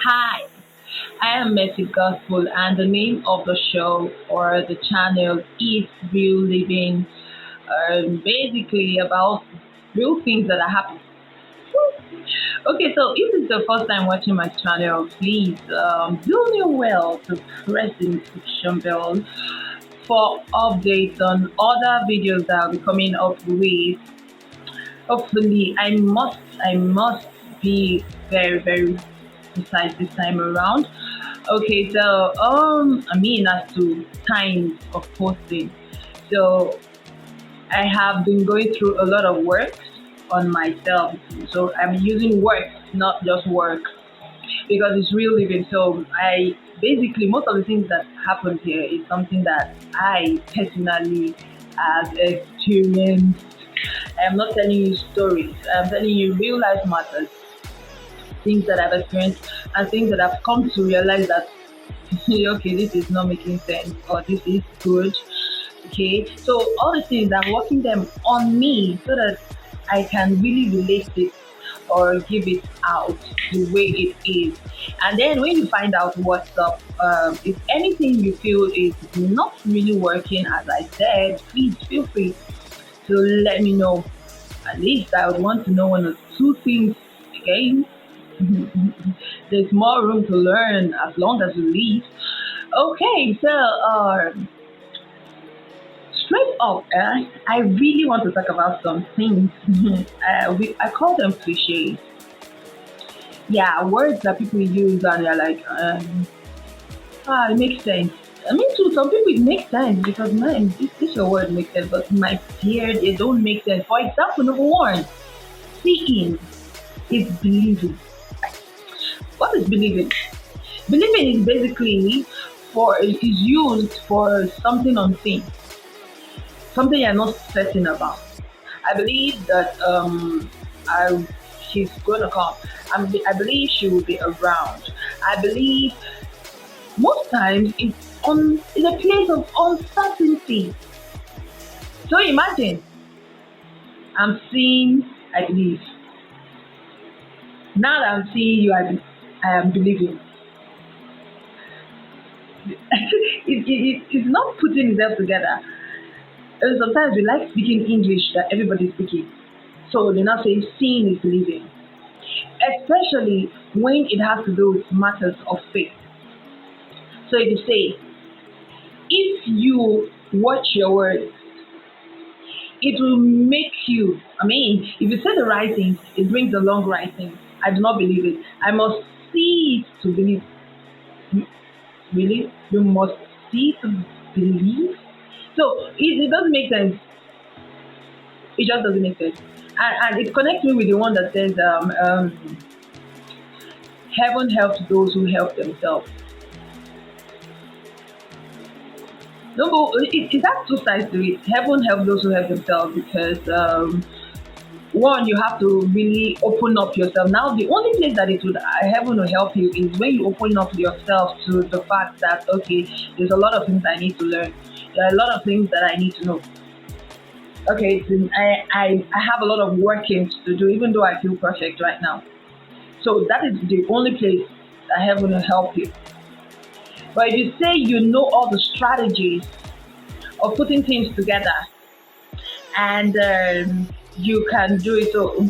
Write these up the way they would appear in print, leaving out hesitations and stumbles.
Hi, I am Mercy Gospel, and the name of the show or the channel is Real Living, basically about real things that are happening. Okay, so if it's the first time watching my channel, please do me well to press the notification bell for updates on other videos that I'll be coming up with. Hopefully, I must be very precise this time around. Okay, so as to time of posting, so I have been going through a lot of work on myself. So I'm using work, not just work, because it's real living. So I basically most of the things that happened here is something that I personally have experienced. I'm not telling you stories. I'm telling you real life matters, things that I've experienced, and things that I've come to realize that okay, this is not making sense or this is good. Okay, so all the things I'm working them on me so that I can really relate it or give it out the way it is. And then when you find out what's up, if anything you feel is not really working as I said, please feel free to let me know. At least I would want to know one or two things again. There's more room to learn as long as you leave. Okay, so straight up, I really want to talk about some things. I call them cliches. Yeah, words that people use and they're like, it makes sense. I mean, to some people it makes sense because man, this your word makes sense, but my dear, they don't make sense. For example, number one, seeing is believing. What is believing? Believing is basically is used for something unseen, something you're not certain about. I believe that I she's gonna come. I believe she will be around. I believe most times it's on in a place of uncertainty. So imagine I'm seeing, I believe. Now that I'm seeing you, I am believing. It's not putting itself together. And sometimes we like speaking English that everybody's speaking. So they're not saying seeing is believing. Especially when it has to do with matters of faith. So if you say, if you watch your words, it will make you, I mean, if you say the right things, it brings along right things. I do not believe it. I must see it to believe. Really? You must see to believe? So it doesn't make sense. It just doesn't make sense. And it connects me with the one that says, heaven helps those who help themselves. No, but it has two sides to it. Heaven helps those who help themselves because one, you have to really open up yourself. Now, the only place that it would heaven will help you is when you open up yourself to the fact that okay, there's a lot of things I need to learn. There are a lot of things that I need to know. Okay, so I have a lot of workings to do, even though I feel perfect right now. So that is the only place that heaven will help you. But if you say you know all the strategies of putting things together and you can do it, so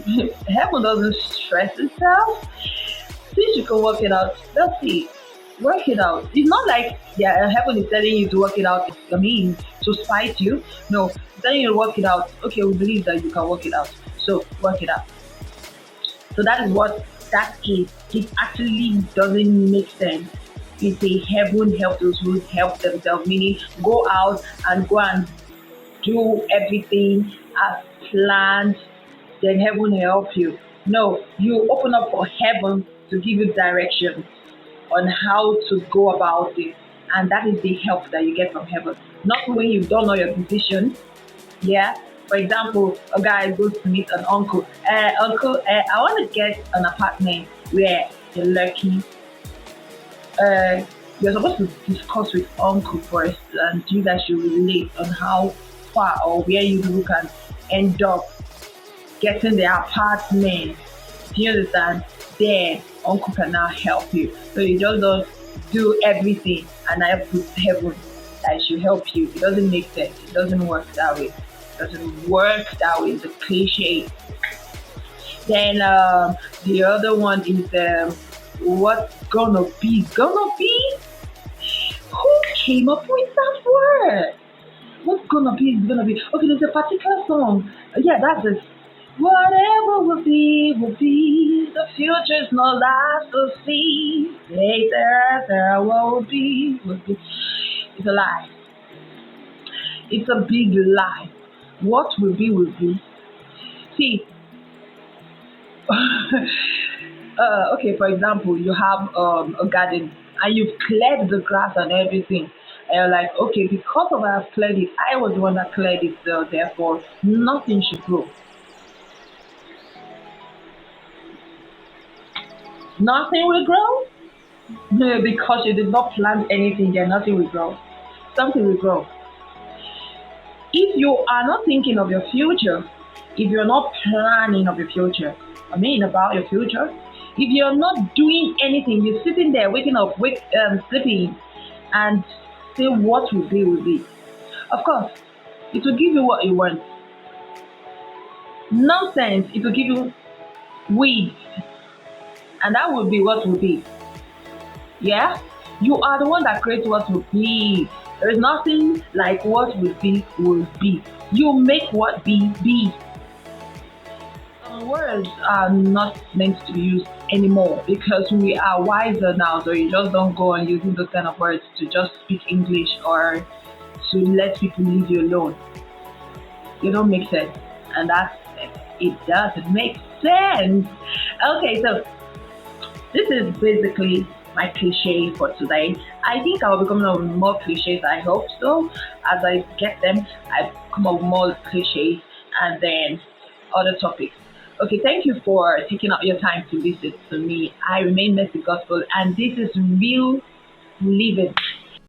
heaven doesn't stress itself. Since you can work it out, let's see, work it out. It's not like yeah, heaven is telling you to work it out. I mean, to spite you. No, it's telling you to work it out. Okay, we believe that you can work it out. So work it out. So that is what that is. It actually doesn't make sense. It's a heaven help those who help themselves, meaning go out and go and do everything as planned, then heaven help you. No, you open up for heaven to give you direction on how to go about it. And that is the help that you get from heaven. Not when you've done all your decisions. Yeah. For example, a guy goes to meet an uncle. Uncle, I want to get an apartment where you're lucky. You're supposed to discuss with uncle first, and you guys should relate on how far or where you people can end up getting the apartment. Do you understand? There. uncle cannot help you. So you just don't do everything and I put heaven that should help you. It doesn't make sense. It doesn't work that way. It doesn't work that way. It's a cliche. Then the other one is what's gonna be gonna be. Who came up with that word? What's gonna be is gonna be. Okay, there's a particular song. Yeah, that's it. Whatever will be. The future's not last to see. Later, there will be. It's a lie. It's a big lie. What will be will be. See, okay, for example, you have a garden and you've cleared the grass and everything. And you're like, okay, because of I have cleared it, I was the one that cleared it, so therefore nothing should grow. Nothing will grow. No, because you did not plant anything there, nothing will grow. Something will grow. If you are not thinking of your future, if you're not planning of your future, I mean about your future, if you're not doing anything, you're sitting there waking up, sleeping, and say what will be. Of course, it will give you what you want. Nonsense, it will give you weeds, and that will be what will be. Yeah? You are the one that creates what will be. There is nothing like what will be will be. You make what be. Words are not meant to be used anymore because we are wiser now. So you just don't go on using those kind of words to just speak English or to let people leave you alone. They don't make sense. And that's it doesn't make sense. Okay, so this is basically my cliche for today. I think I'll be coming up with more cliches. I hope so. As I get them, I come up with more cliches and then other topics. Okay, thank you for taking out your time to listen to me. I remain Mercy Gospel, and this is real living.